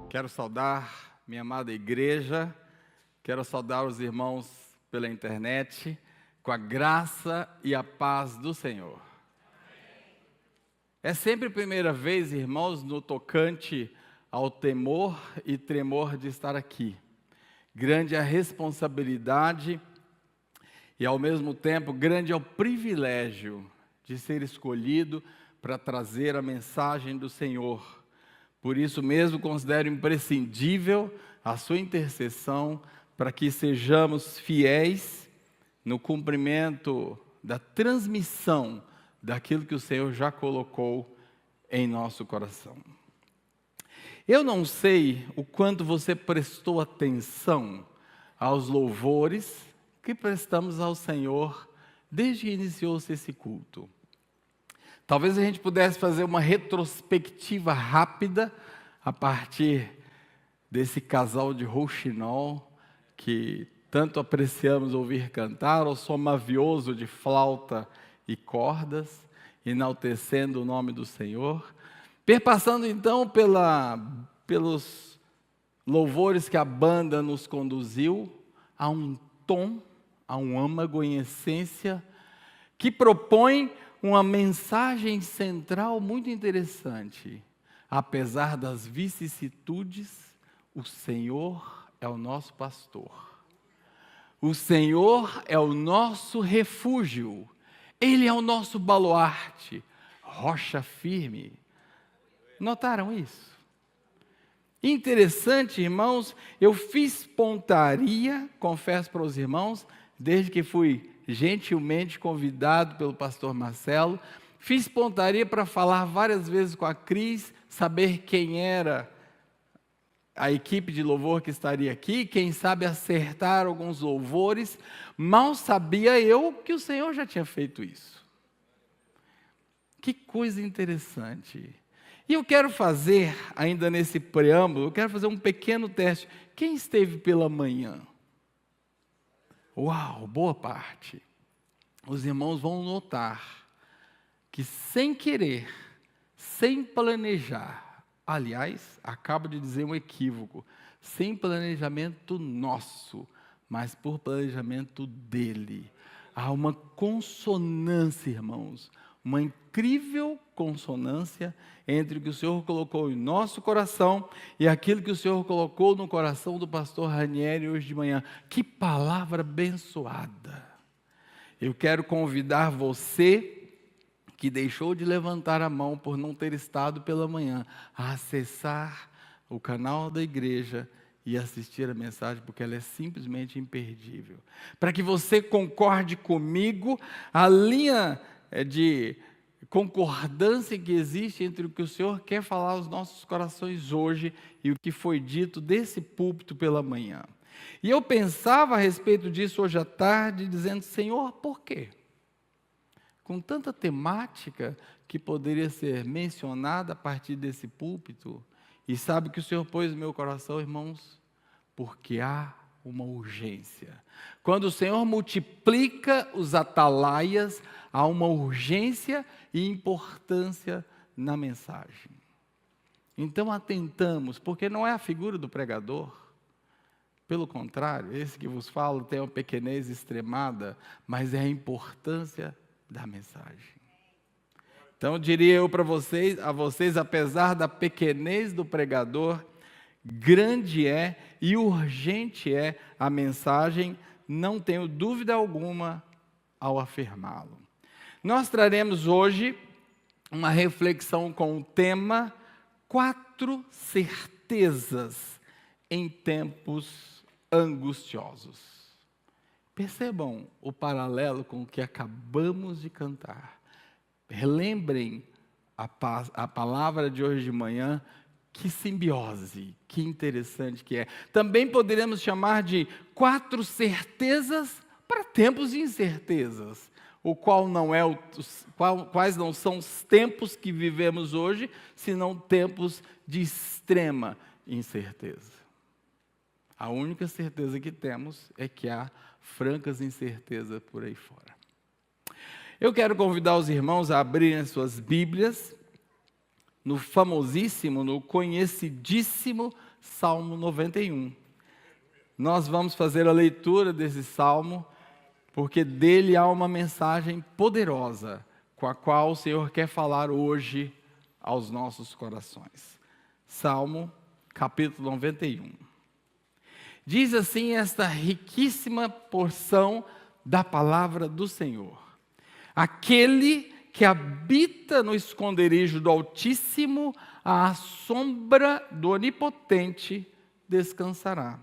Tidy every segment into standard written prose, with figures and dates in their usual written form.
Quero saudar minha amada igreja, quero saudar os irmãos pela internet, com a graça e a paz do Senhor. É sempre a primeira vez, irmãos, no tocante ao temor e tremor de estar aqui. Grande é a responsabilidade e, ao mesmo tempo, grande é o privilégio de ser escolhido para trazer a mensagem do Senhor. Por isso mesmo, considero imprescindível a sua intercessão para que sejamos fiéis no cumprimento da transmissão daquilo que o Senhor já colocou em nosso coração. Eu não sei o quanto você prestou atenção aos louvores que prestamos ao Senhor desde que iniciou-se esse culto. Talvez a gente pudesse fazer uma retrospectiva rápida a partir desse casal de rouxinol que tanto apreciamos ouvir cantar, o som mavioso de flauta e cordas, enaltecendo o nome do Senhor. Perpassando então pelos louvores que a banda nos conduziu, a um tom, a um âmago em essência, que propõe uma mensagem central muito interessante. Apesar das vicissitudes, o Senhor é o nosso pastor. O Senhor é o nosso refúgio. Ele é o nosso baluarte, rocha firme. Notaram isso? Interessante, irmãos, eu fiz pontaria, confesso para os irmãos, desde que fui gentilmente convidado pelo pastor Marcelo, fiz pontaria para falar várias vezes com a Cris, saber quem era a equipe de louvor que estaria aqui, quem sabe acertar alguns louvores. Mal sabia eu que o Senhor já tinha feito isso. Que coisa interessante. E eu quero fazer, ainda nesse preâmbulo, eu quero fazer um pequeno teste. Quem esteve pela manhã? Uau, boa parte. Os irmãos vão notar que sem querer, sem planejar, aliás, acabo de dizer um equívoco, sem planejamento nosso, mas por planejamento dele. Há uma consonância, irmãos, uma incrível consonância entre o que o Senhor colocou em nosso coração e aquilo que o Senhor colocou no coração do pastor Ranieri hoje de manhã. Que palavra abençoada! Eu quero convidar você que deixou de levantar a mão por não ter estado pela manhã a acessar o canal da igreja e assistir a mensagem, porque ela é simplesmente imperdível. Para que você concorde comigo, a linha de concordância que existe entre o que o Senhor quer falar aos nossos corações hoje e o que foi dito desse púlpito pela manhã. E eu pensava a respeito disso hoje à tarde, dizendo: Senhor, por quê? Com tanta temática que poderia ser mencionada a partir desse púlpito, e sabe que o Senhor pôs no meu coração, irmãos? Porque há uma urgência. Quando o Senhor multiplica os atalaias, há uma urgência e importância na mensagem. Então atentamos, porque não é a figura do pregador. Pelo contrário, esse que vos falo tem uma pequenez extremada, mas é a importância da mensagem. Então diria eu para vocês, apesar da pequenez do pregador, grande é e urgente é a mensagem, não tenho dúvida alguma ao afirmá-lo. Nós traremos hoje uma reflexão com o tema 4 certezas em tempos angustiosos. Percebam o paralelo com o que acabamos de cantar. Relembrem a palavra de hoje de manhã. Que simbiose, que interessante que é. Também poderíamos chamar de 4 certezas para tempos de incertezas. Quais não são os tempos que vivemos hoje, senão tempos de extrema incerteza. A única certeza que temos é que há francas incertezas por aí fora. Eu quero convidar os irmãos a abrirem as suas Bíblias no famosíssimo, no conhecidíssimo Salmo 91. Nós vamos fazer a leitura desse salmo, porque dele há uma mensagem poderosa, com a qual o Senhor quer falar hoje aos nossos corações. Salmo, capítulo 91. Diz assim esta riquíssima porção da palavra do Senhor: aquele que habita no esconderijo do Altíssimo, à sombra do Onipotente descansará.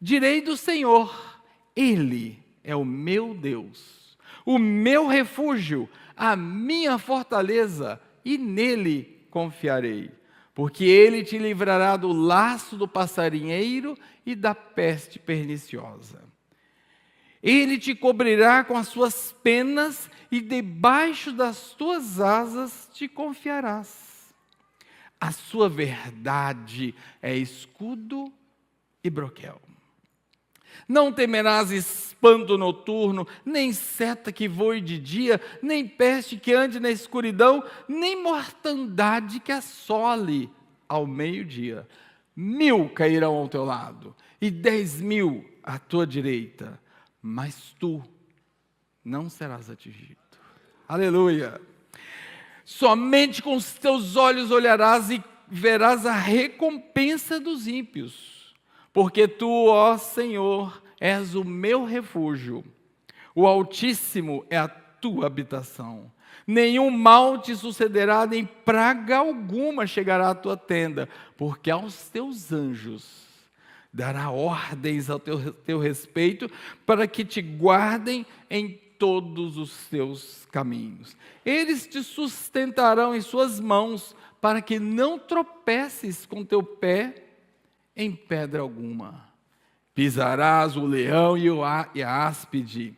Direi do Senhor, Ele é o meu Deus, o meu refúgio, a minha fortaleza, e nele confiarei. Porque Ele te livrará do laço do passarinheiro e da peste perniciosa. Ele te cobrirá com as suas penas e debaixo das tuas asas te confiarás. A sua verdade é escudo e broquel. Não temerás espanto noturno, nem seta que voe de dia, nem peste que ande na escuridão, nem mortandade que assole ao meio-dia. 1000 cairão ao teu lado, e 10.000 à tua direita, mas tu não serás atingido. Aleluia! Somente com os teus olhos olharás e verás a recompensa dos ímpios. Porque tu, ó Senhor, és o meu refúgio, o Altíssimo é a tua habitação. Nenhum mal te sucederá, nem praga alguma chegará à tua tenda, porque aos teus anjos dará ordens ao teu respeito, para que te guardem em todos os teus caminhos. Eles te sustentarão em suas mãos, para que não tropeces com teu pé em pedra alguma. Pisarás o leão e a áspide,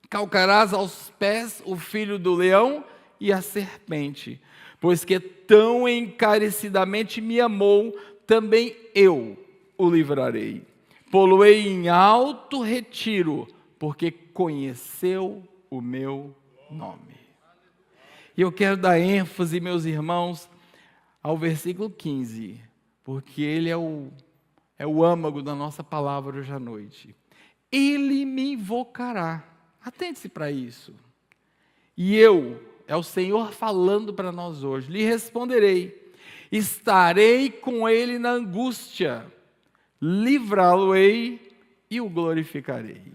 calcarás aos pés o filho do leão e a serpente, pois que tão encarecidamente me amou, também eu o livrarei. Pô-lo-ei em alto retiro, porque conheceu o meu nome. E eu quero dar ênfase, meus irmãos, ao versículo 15, porque ele é o âmago da nossa palavra hoje à noite. Ele me invocará. Atente-se para isso. E é o Senhor falando para nós hoje, lhe responderei. Estarei com ele na angústia, livrá-lo-ei e o glorificarei.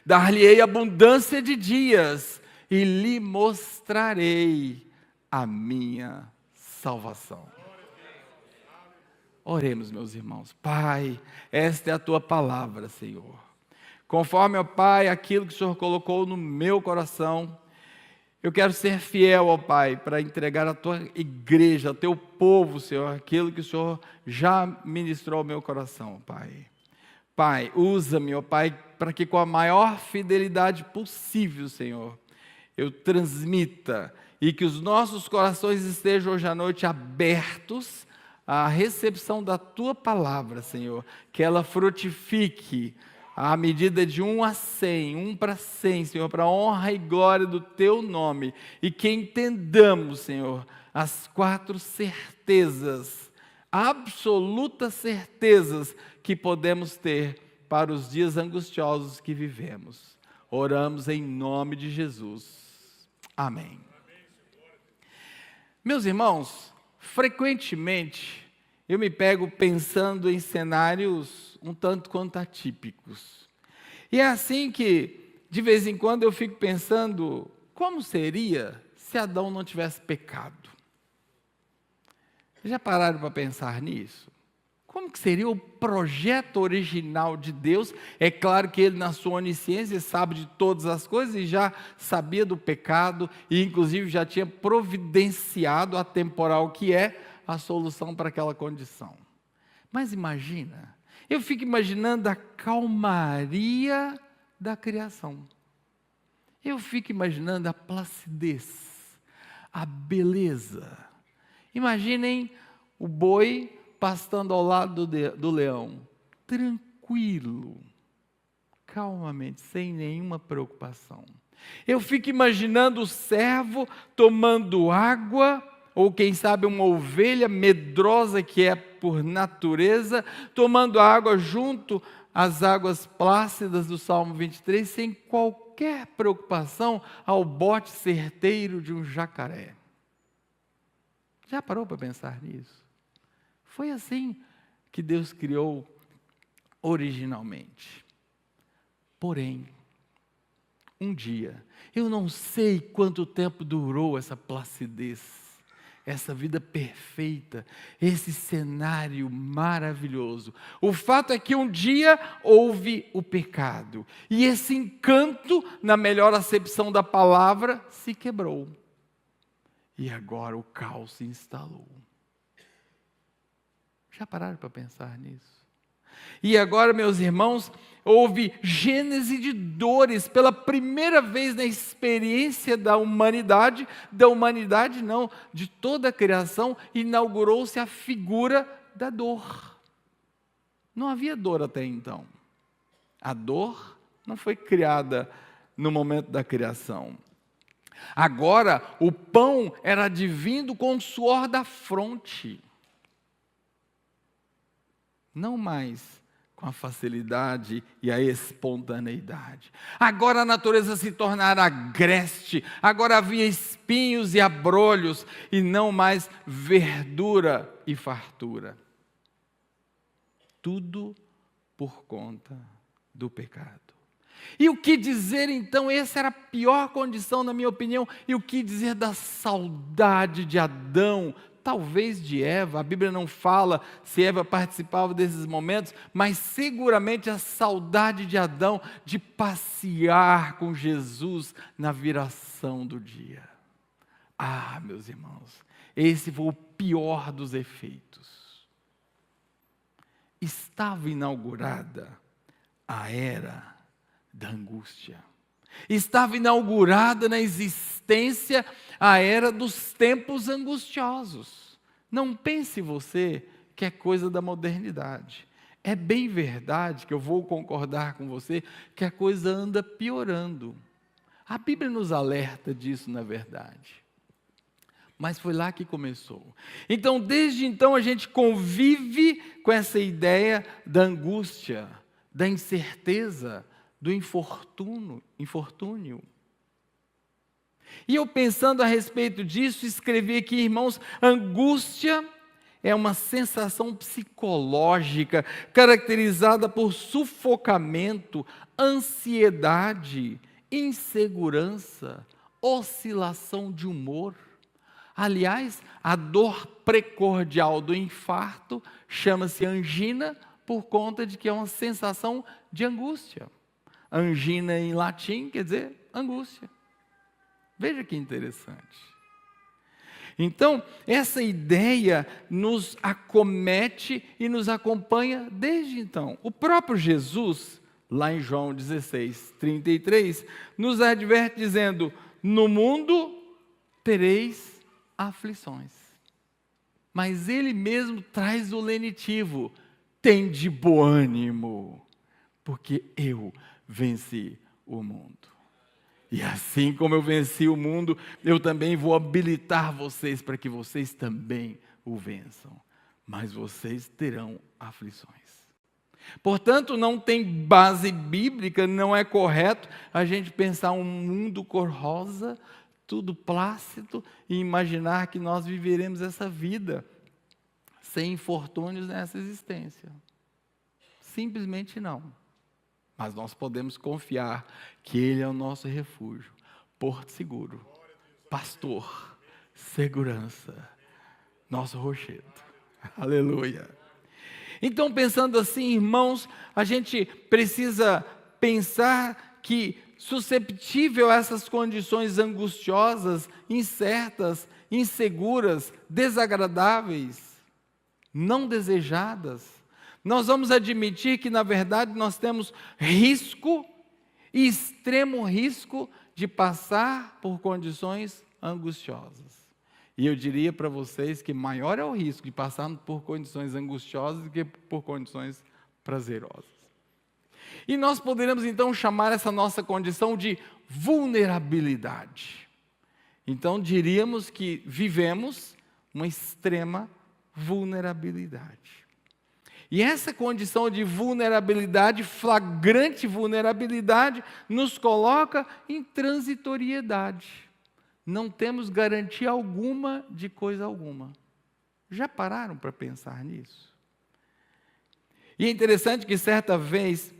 Dar-lhe-ei abundância de dias e lhe mostrarei a minha salvação. Oremos, meus irmãos. Pai, esta é a tua palavra, Senhor. Conforme, ó Pai, aquilo que o Senhor colocou no meu coração, eu quero ser fiel, ó Pai, para entregar à tua igreja, ao teu povo, Senhor, aquilo que o Senhor já ministrou ao meu coração, Pai. Pai, usa-me, ó Pai, para que com a maior fidelidade possível, Senhor, eu transmita e que os nossos corações estejam hoje à noite abertos à recepção da tua palavra, Senhor, que ela frutifique à medida de 1 a 100, 1 para 100, Senhor, para a honra e glória do teu nome, e que entendamos, Senhor, as 4 certezas, absolutas certezas que podemos ter para os dias angustiosos que vivemos. Oramos em nome de Jesus. Amém. Meus irmãos, frequentemente eu me pego pensando em cenários um tanto quanto atípicos. E é assim que, de vez em quando, eu fico pensando, como seria se Adão não tivesse pecado? Já pararam para pensar nisso? Como que seria o projeto original de Deus? É claro que Ele, na sua onisciência, sabe de todas as coisas e já sabia do pecado e, inclusive, já tinha providenciado a temporal que é a solução para aquela condição. Mas imagina, eu fico imaginando a calmaria da criação. Eu fico imaginando a placidez, a beleza. Imaginem o boi pastando ao lado do leão, tranquilo, calmamente, sem nenhuma preocupação. Eu fico imaginando o servo tomando água, ou quem sabe uma ovelha medrosa que é por natureza, tomando água junto às águas plácidas do Salmo 23, sem qualquer preocupação ao bote certeiro de um jacaré. Já parou para pensar nisso? Foi assim que Deus criou originalmente. Porém, um dia, eu não sei quanto tempo durou essa placidez, essa vida perfeita, esse cenário maravilhoso. O fato é que um dia houve o pecado, e esse encanto, na melhor acepção da palavra, se quebrou. E agora o caos se instalou. Já pararam para pensar nisso? E agora, meus irmãos, houve gênese de dores pela primeira vez na experiência da humanidade não, de toda a criação, inaugurou-se a figura da dor. Não havia dor até então. A dor não foi criada no momento da criação. Agora, o pão era advindo com o suor da fronte. Não mais com a facilidade e a espontaneidade. Agora a natureza se tornara agreste, agora havia espinhos e abrolhos, e não mais verdura e fartura. Tudo por conta do pecado. E o que dizer então, essa era a pior condição na minha opinião, e o que dizer da saudade de Adão, talvez de Eva? A Bíblia não fala se Eva participava desses momentos, mas seguramente a saudade de Adão de passear com Jesus na viração do dia. Ah, meus irmãos, esse foi o pior dos efeitos. Estava inaugurada a era da angústia. Estava inaugurada na existência a era dos tempos angustiosos. Não pense você que é coisa da modernidade. É bem verdade que eu vou concordar com você que a coisa anda piorando. A Bíblia nos alerta disso, na verdade. Mas foi lá que começou. Então, desde então, a gente convive com essa ideia da angústia, da incerteza, do infortúnio. E eu, pensando a respeito disso, escrevi aqui, irmãos, angústia é uma sensação psicológica caracterizada por sufocamento, ansiedade, insegurança, oscilação de humor. Aliás, a dor precordial do infarto chama-se angina por conta de que é uma sensação de angústia. Angina em latim quer dizer angústia. Veja que interessante. Então, essa ideia nos acomete e nos acompanha desde então. O próprio Jesus, lá em João 16, 33, nos adverte dizendo: no mundo tereis aflições. Mas ele mesmo traz o lenitivo: tende bom ânimo, porque eu venci o mundo. E assim como eu venci o mundo, eu também vou habilitar vocês para que vocês também o vençam. Mas vocês terão aflições. Portanto, não tem base bíblica, não é correto a gente pensar um mundo cor-de-rosa, tudo plácido, e imaginar que nós viveremos essa vida sem infortúnios nessa existência. Simplesmente não. Mas nós podemos confiar que Ele é o nosso refúgio, porto seguro, pastor, segurança, nosso rochedo. Aleluia. Então, pensando assim, irmãos, a gente precisa pensar que, susceptível a essas condições angustiosas, incertas, inseguras, desagradáveis, não desejadas, nós vamos admitir que, na verdade, nós temos risco, e extremo risco, de passar por condições angustiosas. E eu diria para vocês que maior é o risco de passarmos por condições angustiosas do que por condições prazerosas. E nós poderemos então chamar essa nossa condição de vulnerabilidade. Então, diríamos que vivemos uma extrema vulnerabilidade. E essa condição de vulnerabilidade, flagrante vulnerabilidade, nos coloca em transitoriedade. Não temos garantia alguma de coisa alguma. Já pararam para pensar nisso? E é interessante que certa vez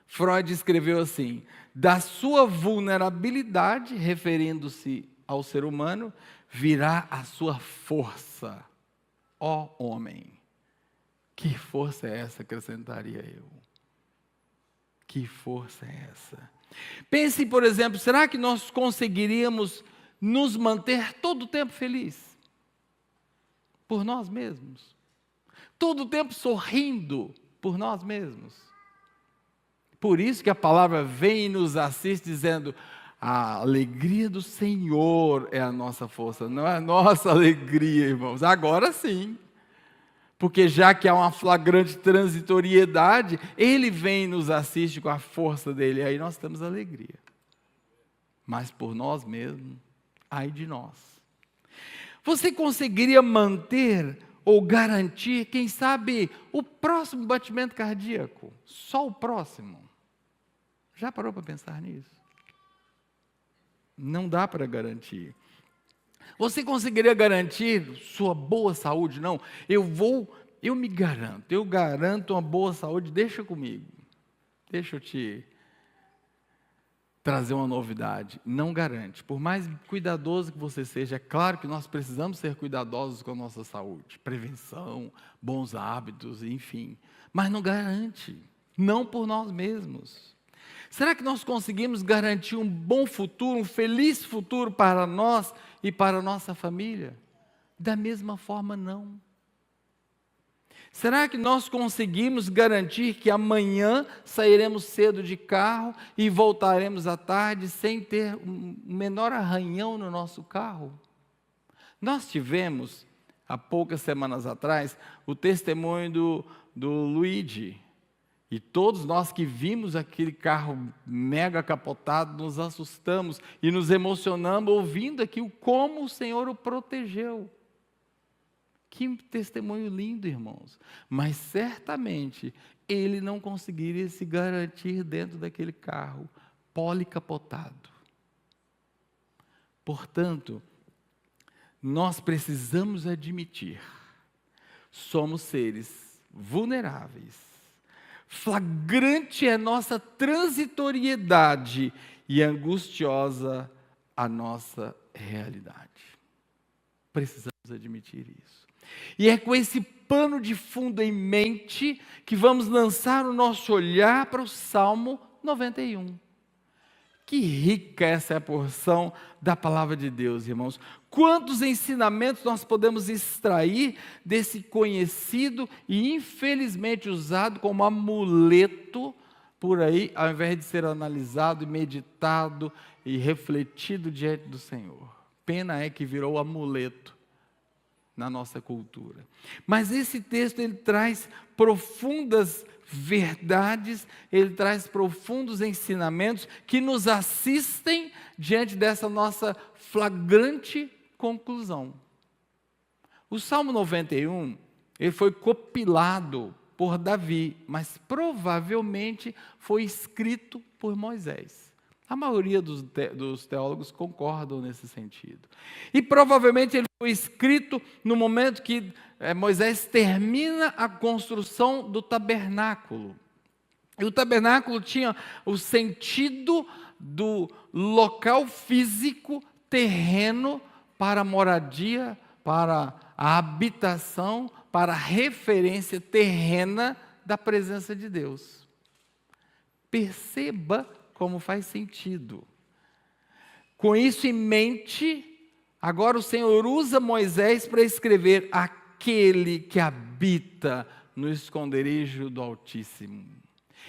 Freud escreveu assim: da sua vulnerabilidade, referindo-se ao ser humano, virá a sua força, ó homem. Que força é essa, acrescentaria eu? Que força é essa? Pense, por exemplo, será que nós conseguiríamos nos manter todo o tempo feliz? Por nós mesmos? Todo o tempo sorrindo por nós mesmos? Por isso que a palavra vem e nos assiste dizendo: a alegria do Senhor é a nossa força, não é a nossa alegria, irmãos. Agora sim. Porque já que há uma flagrante transitoriedade, Ele vem e nos assiste com a força dEle, aí nós temos alegria. Mas por nós mesmos, ai de nós. Você conseguiria manter ou garantir, quem sabe, o próximo batimento cardíaco? Só o próximo? Já parou para pensar nisso? Não dá para garantir. Você conseguiria garantir sua boa saúde? Não, eu me garanto, eu garanto uma boa saúde, deixa comigo. Deixa eu te trazer uma novidade. Não garante, por mais cuidadoso que você seja, é claro que nós precisamos ser cuidadosos com a nossa saúde, prevenção, bons hábitos, enfim, mas não garante, não por nós mesmos. Será que nós conseguimos garantir um bom futuro, um feliz futuro para nós e para a nossa família? Da mesma forma, não. Será que nós conseguimos garantir que amanhã sairemos cedo de carro e voltaremos à tarde sem ter um menor arranhão no nosso carro? Nós tivemos, há poucas semanas atrás, o testemunho do Luigi. E todos nós que vimos aquele carro mega capotado, nos assustamos e nos emocionamos ouvindo aqui como o Senhor o protegeu. Que testemunho lindo, irmãos. Mas certamente ele não conseguiria se garantir dentro daquele carro policapotado. Portanto, nós precisamos admitir, somos seres vulneráveis. Flagrante é nossa transitoriedade e angustiosa a nossa realidade. Precisamos admitir isso. E é com esse pano de fundo em mente que vamos lançar o nosso olhar para o Salmo 91. Que rica essa é a porção da palavra de Deus, irmãos. Quantos ensinamentos nós podemos extrair desse conhecido e infelizmente usado como amuleto por aí, ao invés de ser analisado e meditado e refletido diante do Senhor. Pena é que virou amuleto na nossa cultura. Mas esse texto, ele traz profundas verdades, ele traz profundos ensinamentos que nos assistem diante dessa nossa flagrante conclusão. O Salmo 91, ele foi compilado por Davi, mas provavelmente foi escrito por Moisés. A maioria dos teólogos concordam nesse sentido. E provavelmente ele foi escrito no momento que Moisés termina a construção do tabernáculo. E o tabernáculo tinha o sentido do local físico, terreno, para a moradia, para a habitação, para a referência terrena da presença de Deus. Perceba como faz sentido. Com isso em mente, agora o Senhor usa Moisés para escrever: aquele que habita no esconderijo do Altíssimo.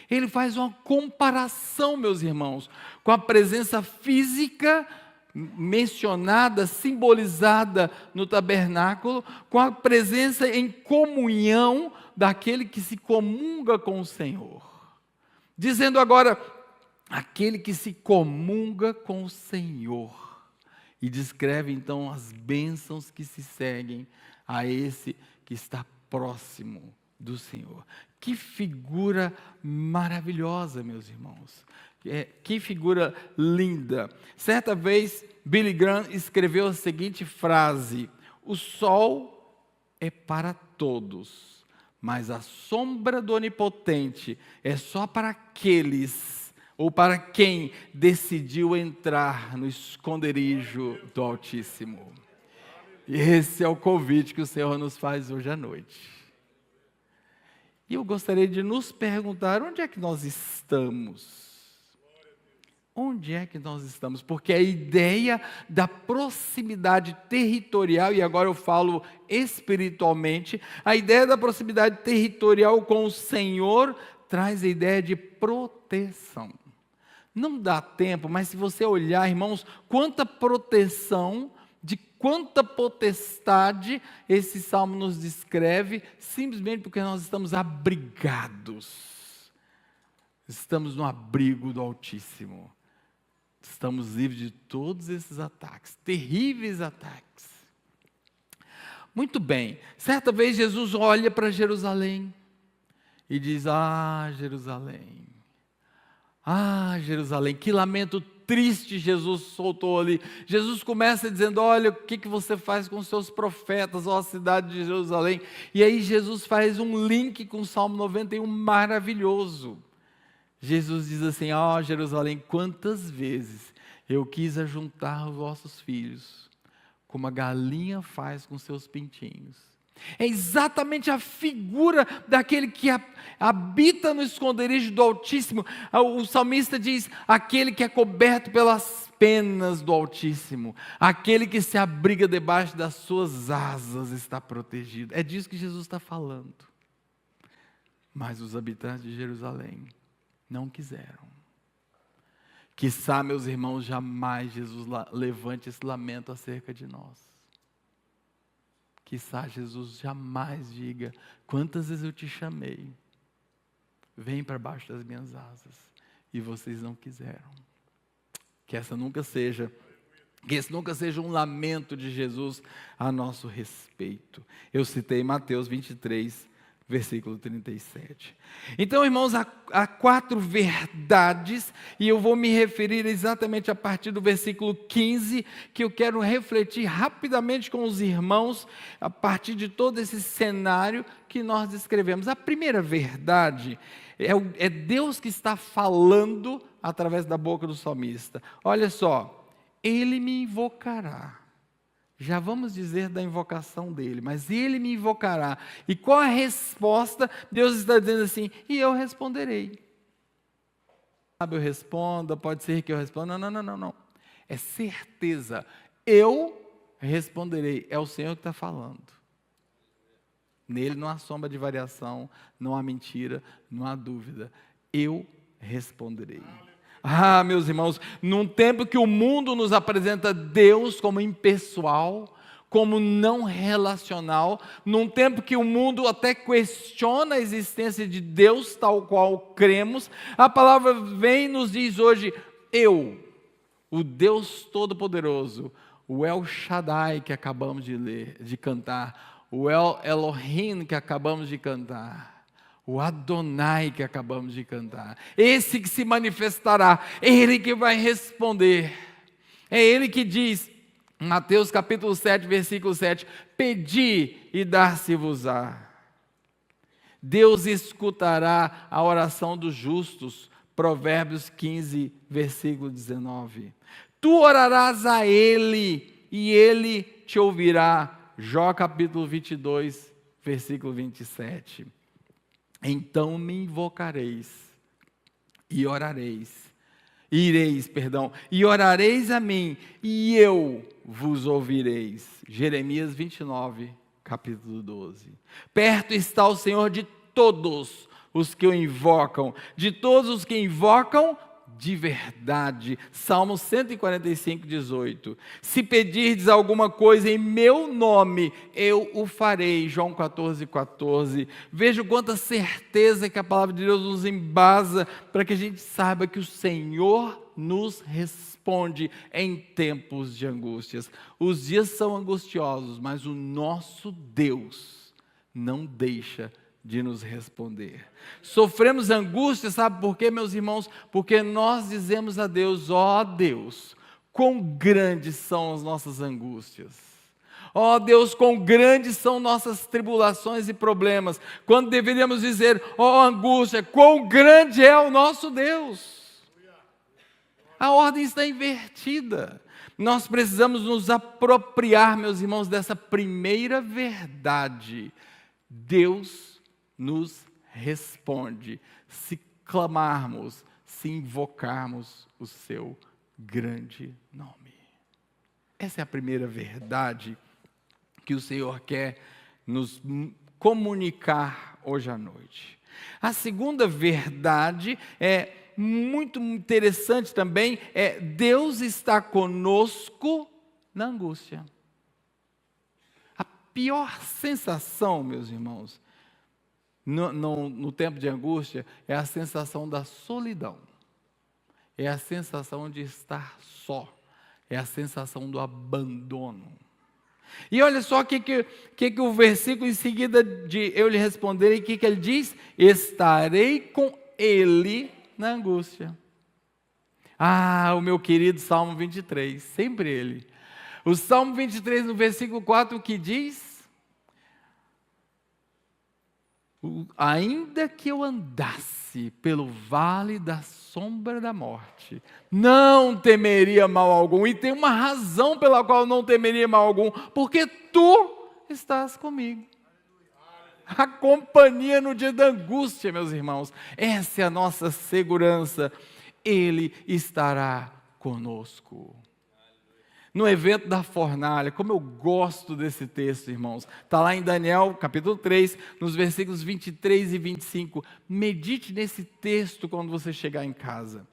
Ele faz uma comparação, meus irmãos, com a presença física mencionada, simbolizada no tabernáculo, com a presença em comunhão daquele que se comunga com o Senhor. Dizendo agora: aquele que se comunga com o Senhor. E descreve então as bênçãos que se seguem a esse que está próximo do Senhor. Que figura maravilhosa, meus irmãos. Que figura linda. Certa vez, Billy Graham escreveu a seguinte frase: o sol é para todos, mas a sombra do Onipotente é só para aqueles, ou para quem decidiu entrar no esconderijo do Altíssimo. E esse é o convite que o Senhor nos faz hoje à noite. E eu gostaria de nos perguntar, onde é que nós estamos? Onde é que nós estamos? Porque a ideia da proximidade territorial, e agora eu falo espiritualmente, a ideia da proximidade territorial com o Senhor traz a ideia de proteção. Não dá tempo, mas se você olhar, irmãos, quanta proteção, de quanta potestade esse salmo nos descreve, simplesmente porque nós estamos abrigados. Estamos no abrigo do Altíssimo. Estamos livres de todos esses ataques, terríveis ataques. Muito bem, certa vez Jesus olha para Jerusalém e diz: Jerusalém, Jerusalém, que lamento triste Jesus soltou ali. Jesus começa dizendo: olha, o que você faz com os seus profetas, ó cidade de Jerusalém. E aí Jesus faz um link com o Salmo 91 maravilhoso. Jesus diz assim: Jerusalém, quantas vezes eu quis ajuntar os vossos filhos, como a galinha faz com seus pintinhos. É exatamente a figura daquele que habita no esconderijo do Altíssimo. O salmista diz: aquele que é coberto pelas penas do Altíssimo, aquele que se abriga debaixo das suas asas está protegido. É disso que Jesus está falando. Mas os habitantes de Jerusalém não quiseram. Quiçá, meus irmãos, jamais Jesus levante esse lamento acerca de nós. Quiçá Jesus jamais diga: quantas vezes eu te chamei, vem para baixo das minhas asas, e vocês não quiseram. Que esse nunca seja um lamento de Jesus a nosso respeito. Eu citei Mateus 23, versículo 37. Então, irmãos, há 4 verdades, e eu vou me referir exatamente a partir do versículo 15, que eu quero refletir rapidamente com os irmãos, a partir de todo esse cenário que nós descrevemos. A primeira verdade é Deus que está falando através da boca do salmista. Olha só: Ele me invocará. Já vamos dizer da invocação dele, mas ele me invocará. E qual a resposta? Deus está dizendo assim: e eu responderei. Sabe, eu respondo, pode ser que eu responda. Não. É certeza. Eu responderei. É o Senhor que está falando. Nele não há sombra de variação, não há mentira, não há dúvida. Eu responderei. Meus irmãos, num tempo que o mundo nos apresenta Deus como impessoal, como não relacional, num tempo que o mundo até questiona a existência de Deus tal qual cremos, a palavra vem e nos diz hoje: eu, o Deus Todo-Poderoso, o El Shaddai que acabamos de cantar, o El Elohim que acabamos de cantar, o Adonai que acabamos de cantar, esse que se manifestará, Ele que vai responder. É Ele que diz, Mateus capítulo 7, versículo 7, pedi e dar-se-vos-á. Deus escutará a oração dos justos, Provérbios 15, versículo 19. Tu orarás a Ele e Ele te ouvirá, Jó capítulo 22, versículo 27. Então me invocareis e e orareis a mim, e eu vos ouvireis. Jeremias 29, capítulo 12. Perto está o Senhor de todos os que o invocam, de todos os que invocam de verdade. Salmo 145, 18. Se pedirdes alguma coisa em meu nome, eu o farei. João 14, 14. Veja quanta certeza que a palavra de Deus nos embasa para que a gente saiba que o Senhor nos responde em tempos de angústias. Os dias são angustiosos, mas o nosso Deus não deixa de nos responder. Sofremos angústia, sabe por quê, meus irmãos? Porque nós dizemos a Deus: ó Deus, quão grandes são as nossas angústias. Ó Deus, quão grandes são nossas tribulações e problemas. Quando deveríamos dizer: ó angústia, quão grande é o nosso Deus. A ordem está invertida. Nós precisamos nos apropriar, meus irmãos, dessa primeira verdade. Deus nos responde se clamarmos, se invocarmos o seu grande nome. Essa é a primeira verdade que o Senhor quer nos comunicar hoje à noite. A segunda verdade é muito interessante também, Deus está conosco na angústia. A pior sensação, meus irmãos, no tempo de angústia, é a sensação da solidão, é a sensação de estar só, é a sensação do abandono. E olha só o que o versículo em seguida de eu lhe responderei, o que ele diz? Estarei com ele na angústia. Ah, o meu querido Salmo 23, sempre ele. O Salmo 23, no versículo 4, que diz: ainda que eu andasse pelo vale da sombra da morte, não temeria mal algum. E tem uma razão pela qual eu não temeria mal algum, porque tu estás comigo. A companhia no dia da angústia, meus irmãos, essa é a nossa segurança. Ele estará conosco. No evento da fornalha, como eu gosto desse texto, irmãos, está lá em Daniel, capítulo 3, nos versículos 23 e 25, medite nesse texto quando você chegar em casa.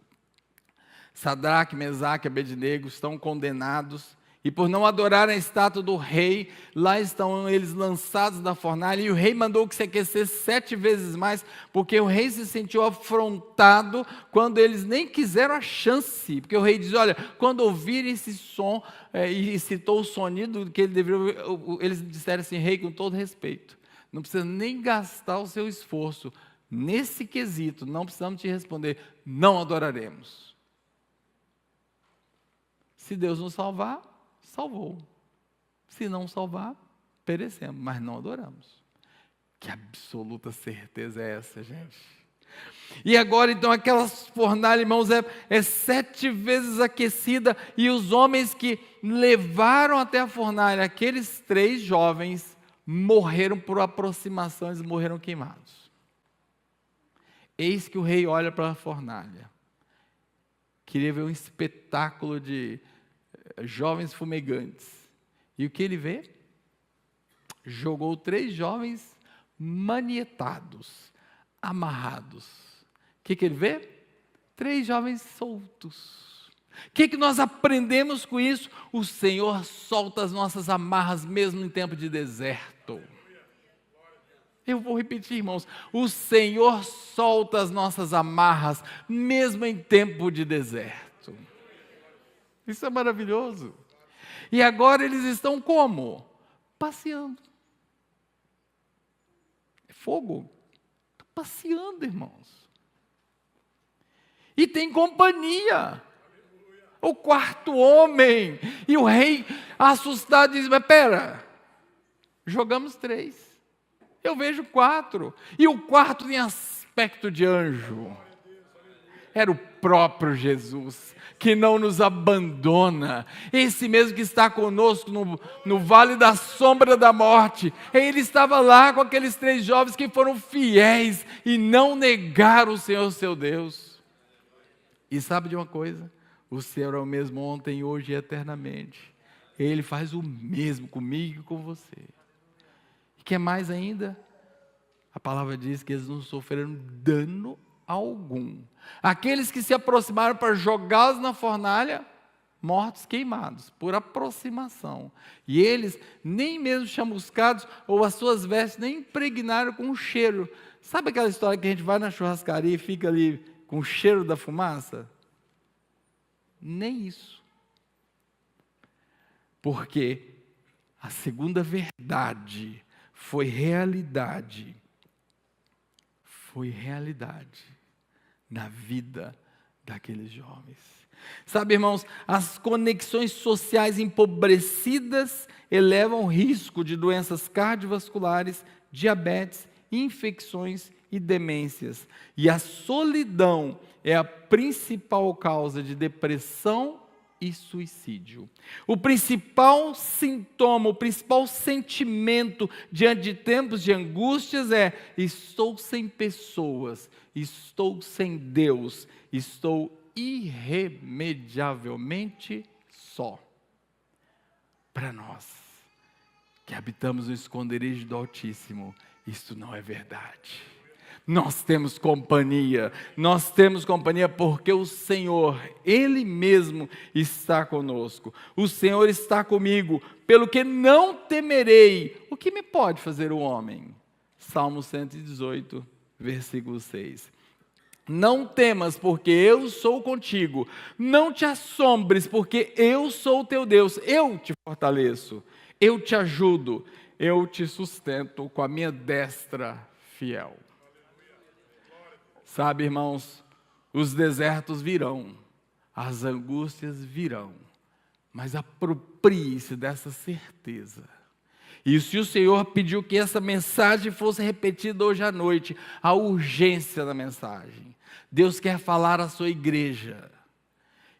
Sadraque, Mesaque e Abednego estão condenados, e por não adorarem a estátua do rei, lá estão eles lançados na fornalha, e o rei mandou que se aquecesse 7 vezes mais, porque o rei se sentiu afrontado, quando eles nem quiseram a chance, porque o rei diz: olha, quando ouvirem esse som, e citou o sonido que ele deveria, eles disseram assim: rei, com todo respeito, não precisa nem gastar o seu esforço, nesse quesito, não precisamos te responder, não adoraremos. Se Deus nos salvar, salvou. Se não salvar, perecemos, mas não adoramos. Que absoluta certeza é essa, gente? E agora, então, aquela fornalha, irmãos, é 7 vezes aquecida, e os homens que levaram até a fornalha, aqueles 3 jovens, morreram por aproximação, eles morreram queimados. Eis que o rei olha para a fornalha. Queria ver um espetáculo de jovens fumegantes. E o que ele vê? Jogou 3 jovens manietados, amarrados. O que ele vê? 3 jovens soltos. O que nós aprendemos com isso? O Senhor solta as nossas amarras mesmo em tempo de deserto. Eu vou repetir, irmãos. O Senhor solta as nossas amarras mesmo em tempo de deserto. Isso é maravilhoso. E agora eles estão como? Passeando. É fogo. Passeando, irmãos. E tem companhia. O 4º homem. E o rei, assustado, diz: mas pera, jogamos 3. Eu vejo 4. E o 4º tem aspecto de anjo. Era o próprio Jesus, que não nos abandona, esse mesmo que está conosco no vale da sombra da morte. Ele estava lá com aqueles 3 jovens que foram fiéis e não negaram o Senhor seu Deus. E sabe de uma coisa? O Senhor é o mesmo ontem, hoje e eternamente. Ele faz o mesmo comigo e com você. E quer mais ainda? A palavra diz que eles não sofreram dano algum. Aqueles que se aproximaram para jogá-los na fornalha, mortos queimados, por aproximação. E eles, nem mesmo chamuscados, ou as suas vestes, nem impregnaram com o cheiro. Sabe aquela história que a gente vai na churrascaria e fica ali com o cheiro da fumaça? Nem isso. Porque a segunda verdade foi realidade. Foi realidade na vida daqueles jovens. Sabe, irmãos, as conexões sociais empobrecidas elevam o risco de doenças cardiovasculares, diabetes, infecções e demências. E a solidão é a principal causa de depressão e suicídio. O principal sintoma, o principal sentimento diante de tempos de angústias é: estou sem pessoas, estou sem Deus, estou irremediavelmente só. Para nós, que habitamos no esconderijo do Altíssimo, isto não é verdade. Nós temos companhia porque o Senhor, Ele mesmo está conosco. O Senhor está comigo, pelo que não temerei. O que me pode fazer o homem? Salmo 118, versículo 6. Não temas, porque eu sou contigo. Não te assombres, porque eu sou o teu Deus. Eu te fortaleço, eu te ajudo, eu te sustento com a minha destra fiel. Sabe, irmãos, os desertos virão, as angústias virão, mas aproprie-se dessa certeza. E se o Senhor pediu que essa mensagem fosse repetida hoje à noite, a urgência da mensagem. Deus quer falar à sua igreja.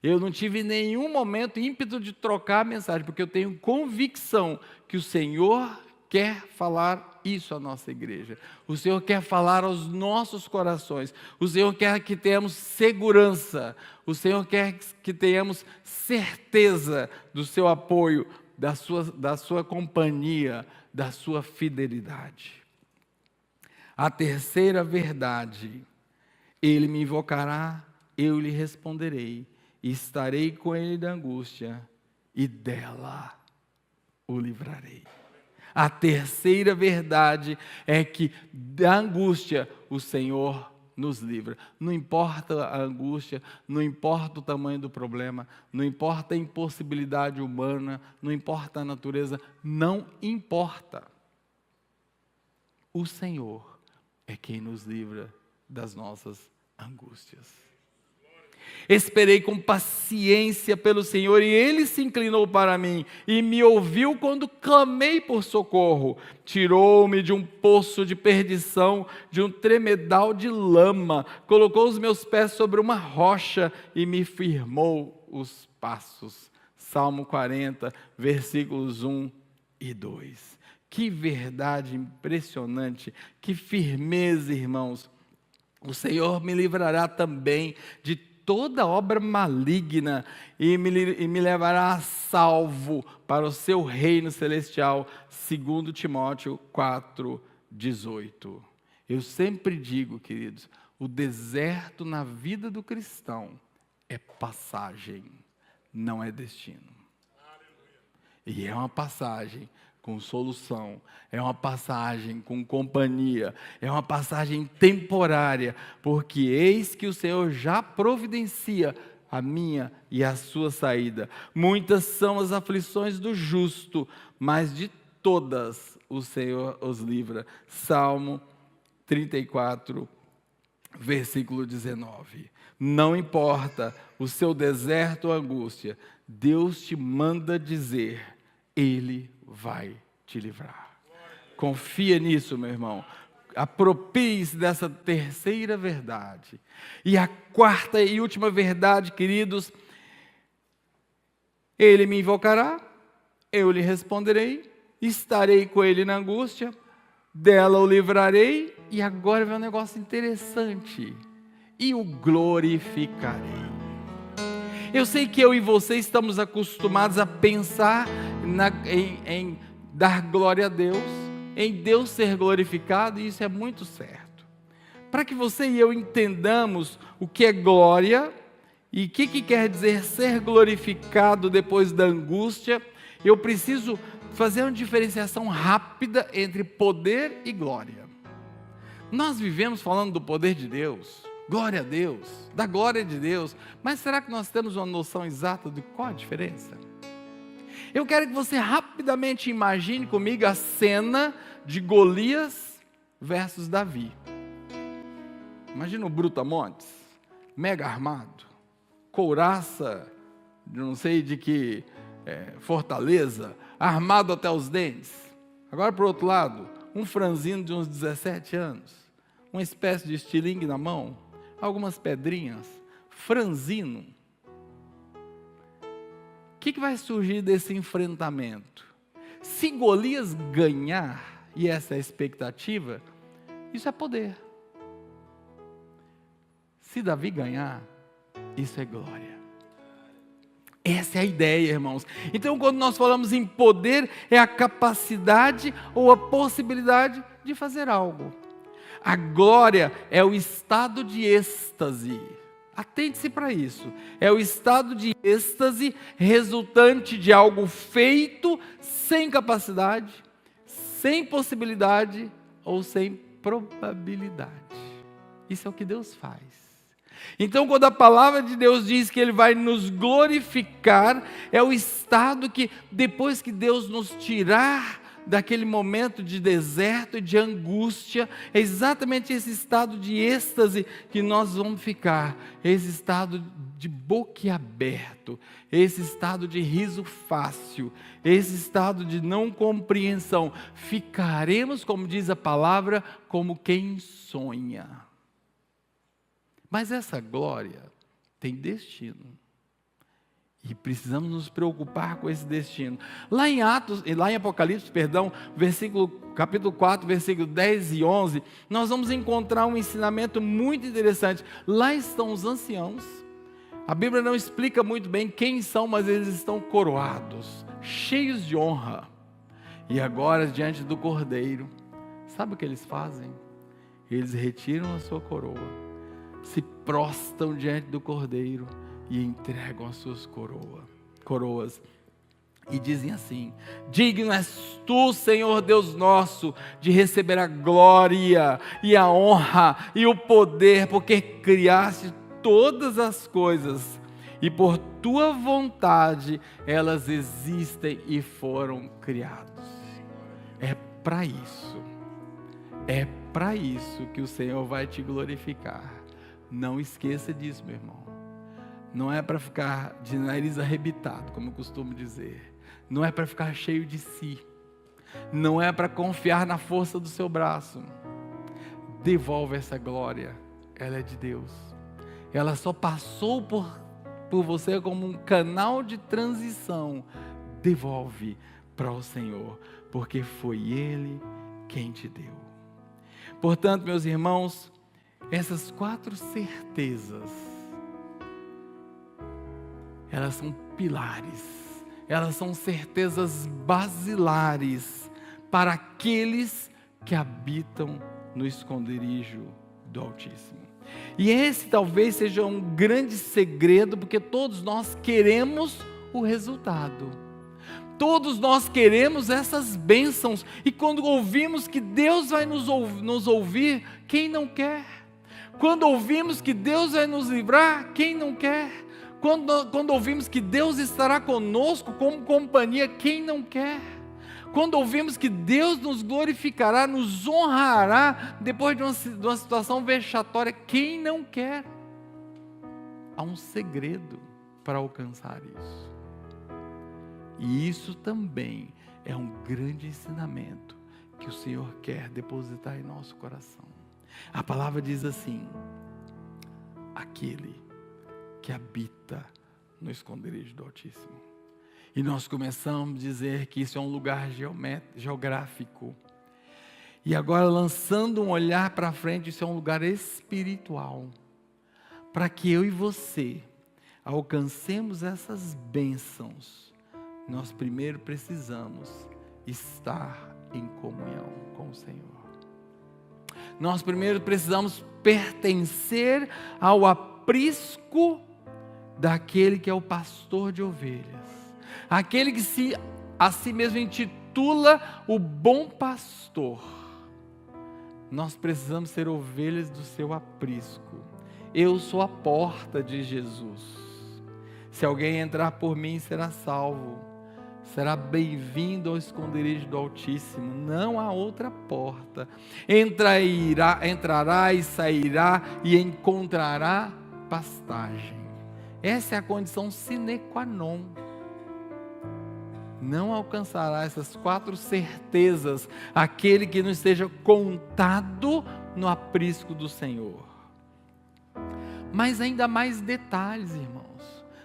Eu não tive nenhum momento ímpeto de trocar a mensagem, porque eu tenho convicção que o Senhor quer falar isso à nossa igreja. O Senhor quer falar aos nossos corações. O Senhor quer que tenhamos segurança. O Senhor quer que tenhamos certeza do seu apoio, da sua companhia, da sua fidelidade. A terceira verdade: Ele me invocará, eu lhe responderei, estarei com ele da angústia, e dela o livrarei. A terceira verdade é que da angústia o Senhor nos livra. Não importa a angústia, não importa o tamanho do problema, não importa a impossibilidade humana, não importa a natureza, não importa. O Senhor é quem nos livra das nossas angústias. Esperei com paciência pelo Senhor, e Ele se inclinou para mim, e me ouviu quando clamei por socorro. Tirou-me de um poço de perdição, de um tremedal de lama, colocou os meus pés sobre uma rocha, e me firmou os passos. Salmo 40, versículos 1 e 2. Que verdade impressionante, que firmeza, irmãos. O Senhor me livrará também de toda obra maligna e me levará a salvo para o seu reino celestial, segundo Timóteo 4:18. Eu sempre digo, queridos, o deserto na vida do cristão é passagem, não é destino. E é uma passagem com solução, é uma passagem com companhia, é uma passagem temporária, porque eis que o Senhor já providencia a minha e a sua saída. Muitas são as aflições do justo, mas de todas o Senhor os livra. Salmo 34, versículo 19. Não importa o seu deserto ou angústia, Deus te manda dizer: Ele vai te livrar. Confia nisso, meu irmão. Aproprie-se dessa terceira verdade. E a quarta e última verdade, queridos: Ele me invocará, eu lhe responderei, estarei com ele na angústia, dela o livrarei. E agora vem um negócio interessante: e o glorificarei. Eu sei que eu e você estamos acostumados a pensar em dar glória a Deus, em Deus ser glorificado, e isso é muito certo. para que você e eu entendamos o que é glória e o que quer dizer ser glorificado depois da angústia, eu preciso fazer uma diferenciação rápida entre poder e glória. Nós vivemos falando do poder de Deus, glória a Deus, da glória de Deus, mas será que nós temos uma noção exata de qual a diferença? Eu quero que você rapidamente imagine comigo a cena de Golias versus Davi. Imagina o Brutamontes, mega armado, couraça, não sei de que fortaleza, armado até os dentes. Agora, por outro lado, um franzino de uns 17 anos, uma espécie de estilingue na mão, algumas pedrinhas, franzino. O que vai surgir desse enfrentamento? Se Golias ganhar, e essa é a expectativa, isso é poder. Se Davi ganhar, isso é glória. Essa é a ideia, irmãos. Então, quando nós falamos em poder, é a capacidade ou a possibilidade de fazer algo. A glória é o estado de êxtase. Atente-se para isso. É o estado de êxtase resultante de algo feito sem capacidade, sem possibilidade ou sem probabilidade. Isso é o que Deus faz. Então, quando a palavra de Deus diz que Ele vai nos glorificar, é o estado que, depois que Deus nos tirar daquele momento de deserto e de angústia, é exatamente esse estado de êxtase que nós vamos ficar, esse estado de boquiaberto, esse estado de riso fácil, esse estado de não compreensão. Ficaremos, como diz a palavra, como quem sonha. Mas essa glória tem destino. E precisamos nos preocupar com esse destino. Lá em Apocalipse, capítulo 4, versículo 10 e 11, nós vamos encontrar um ensinamento muito interessante. Lá estão os anciãos. A Bíblia não explica muito bem quem são, mas eles estão coroados, cheios de honra. E agora, diante do Cordeiro, sabe o que eles fazem? Eles retiram a sua coroa, se prostam diante do Cordeiro e entregam as suas coroas. E dizem assim: digno és tu, Senhor Deus nosso, de receber a glória e a honra e o poder, porque criaste todas as coisas e por tua vontade elas existem e foram criadas. É para isso que o Senhor vai te glorificar. Não esqueça disso, meu irmão. Não é para ficar de nariz arrebitado, como eu costumo dizer. Não é para ficar cheio de si. Não é para confiar na força do seu braço. Devolve essa glória. Ela é de Deus. Ela só passou por você como um canal de transição. Devolve para o Senhor, porque foi Ele quem te deu. Portanto, meus irmãos, essas 4 certezas, elas são pilares, elas são certezas basilares para aqueles que habitam no esconderijo do Altíssimo. E esse talvez seja um grande segredo, porque todos nós queremos o resultado. Todos nós queremos essas bênçãos, e quando ouvimos que Deus vai nos ouvir, quem não quer? Quando ouvimos que Deus vai nos livrar, quem não quer? Quando ouvimos que Deus estará conosco como companhia, quem não quer? Quando ouvimos que Deus nos glorificará, nos honrará, depois de uma situação vexatória, quem não quer? Há um segredo para alcançar isso. E isso também é um grande ensinamento que o Senhor quer depositar em nosso coração. A palavra diz assim: aquele que habita no esconderijo do Altíssimo. E nós começamos a dizer que isso é um lugar geográfico. E agora, lançando um olhar para frente, isso é um lugar espiritual. Para que eu e você alcancemos essas bênçãos, nós primeiro precisamos estar em comunhão com o Senhor. Nós primeiro precisamos pertencer ao aprisco daquele que é o pastor de ovelhas, aquele que a si mesmo intitula o bom pastor. Nós precisamos ser ovelhas do seu aprisco. Eu sou a porta de Jesus. Se alguém entrar por mim, será salvo. Será bem-vindo ao esconderijo do Altíssimo. Não há outra porta. Entrará e sairá e encontrará pastagem. Essa é a condição sine qua non. Não alcançará essas 4 certezas aquele que não esteja contado no aprisco do Senhor. Mas ainda mais detalhes, irmãos.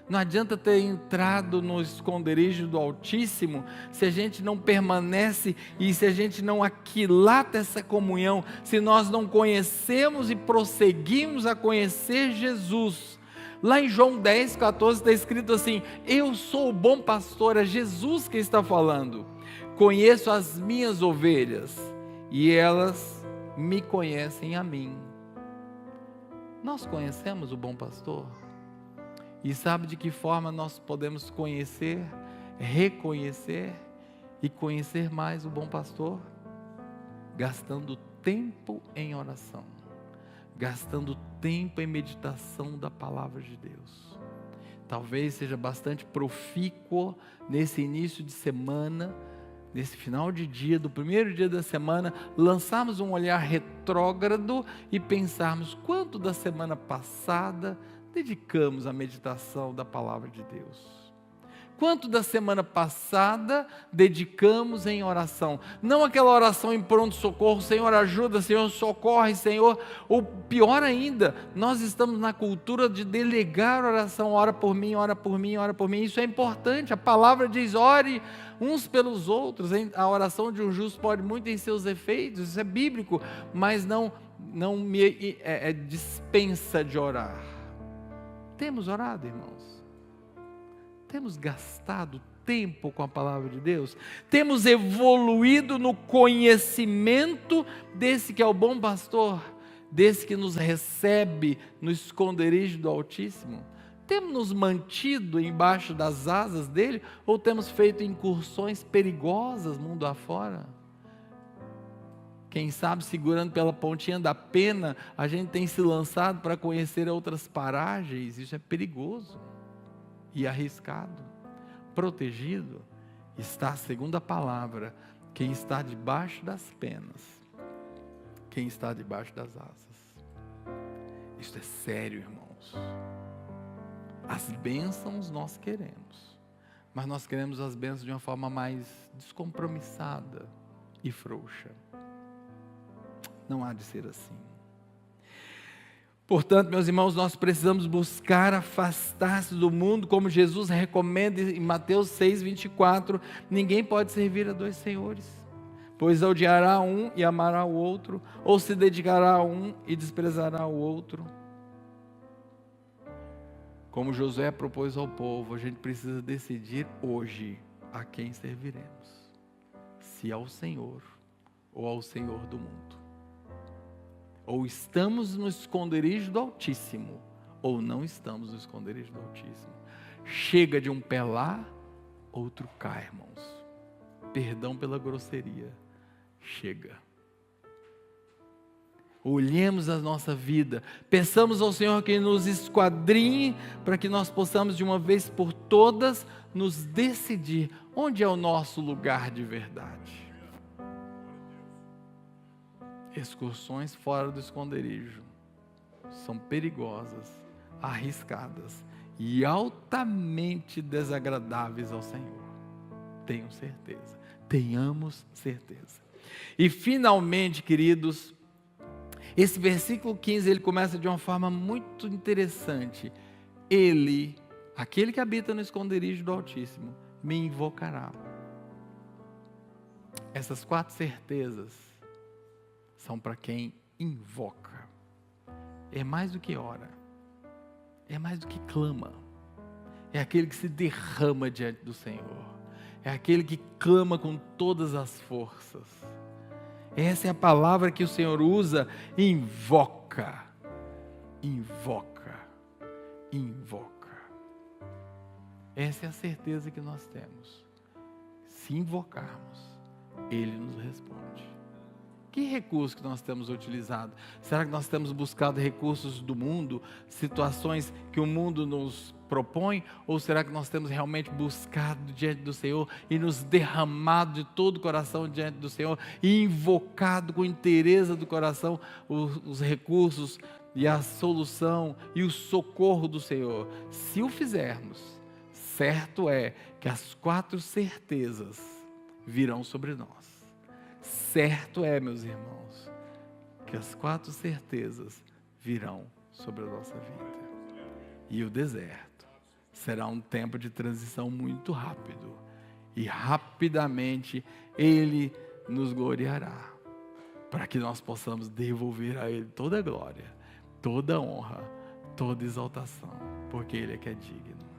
Não adianta ter entrado no esconderijo do Altíssimo se a gente não permanece e se a gente não aquilata essa comunhão, se nós não conhecemos e prosseguimos a conhecer Jesus. Lá em João 10, 14 está escrito assim: eu sou o bom pastor, é Jesus que está falando. Conheço as minhas ovelhas e elas me conhecem a mim. Nós conhecemos o bom pastor? E sabe de que forma nós podemos conhecer, reconhecer e conhecer mais o bom pastor? Gastando tempo em oração, gastando tempo em meditação da palavra de Deus. Talvez seja bastante profícuo nesse início de semana, nesse final de dia, do primeiro dia da semana, lançarmos um olhar retrógrado e pensarmos quanto da semana passada dedicamos à meditação da palavra de Deus. Quanto da semana passada dedicamos em oração? Não aquela oração em pronto-socorro: Senhor ajuda, Senhor socorre, Senhor. Ou pior ainda, nós estamos na cultura de delegar oração: ora por mim, ora por mim, ora por mim. Isso é importante, a palavra diz: ore uns pelos outros. A oração de um justo pode muito em seus efeitos, isso é bíblico, mas não me dispensa de orar. Temos orado, irmãos? Temos gastado tempo com a palavra de Deus? Temos evoluído no conhecimento desse que é o bom pastor, desse que nos recebe no esconderijo do Altíssimo? Temos nos mantido embaixo das asas dele, ou temos feito incursões perigosas mundo afora? Quem sabe, segurando pela pontinha da pena, a gente tem se lançado para conhecer outras paragens. Isso é perigoso e arriscado. Protegido está, segundo a palavra, quem está debaixo das penas, quem está debaixo das asas. Isso é sério, irmãos. As bênçãos nós queremos, mas nós queremos as bênçãos de uma forma mais descompromissada e frouxa. Não há de ser assim. Portanto, meus irmãos, nós precisamos buscar afastar-se do mundo, como Jesus recomenda em Mateus 6:24. Ninguém pode servir a 2 senhores, pois odiará um e amará o outro, ou se dedicará a um e desprezará o outro. Como Josué propôs ao povo, a gente precisa decidir hoje a quem serviremos: se ao Senhor ou ao Senhor do mundo. Ou estamos no esconderijo do Altíssimo, ou não estamos no esconderijo do Altíssimo. Chega de um pé lá, outro cá, irmãos. Perdão pela grosseria. Chega. Olhemos a nossa vida, peçamos ao Senhor que nos esquadrinhe, para que nós possamos de uma vez por todas nos decidir onde é o nosso lugar de verdade. Excursões fora do esconderijo são perigosas, arriscadas e altamente desagradáveis ao Senhor. Tenho certeza, tenhamos certeza. E finalmente, queridos, esse versículo 15, ele começa de uma forma muito interessante. Ele, aquele que habita no esconderijo do Altíssimo, me invocará. Essas 4 certezas são para quem invoca. É mais do que ora, é mais do que clama, é aquele que se derrama diante do Senhor, é aquele que clama com todas as forças. Essa é a palavra que o Senhor usa, invoca, invoca, invoca. Essa é a certeza que nós temos. Se invocarmos, Ele nos responde. Que recurso que nós temos utilizado? Será que nós temos buscado recursos do mundo, situações que o mundo nos propõe? Ou será que nós temos realmente buscado diante do Senhor e nos derramado de todo o coração diante do Senhor e invocado com interesse do coração os recursos e a solução e o socorro do Senhor? Se o fizermos, certo é que as 4 certezas virão sobre nós. Certo é, meus irmãos, que as 4 certezas virão sobre a nossa vida. E o deserto será um tempo de transição muito rápido. E rapidamente Ele nos gloriará, para que nós possamos devolver a Ele toda a glória, toda a honra, toda a exaltação, porque Ele é que é digno.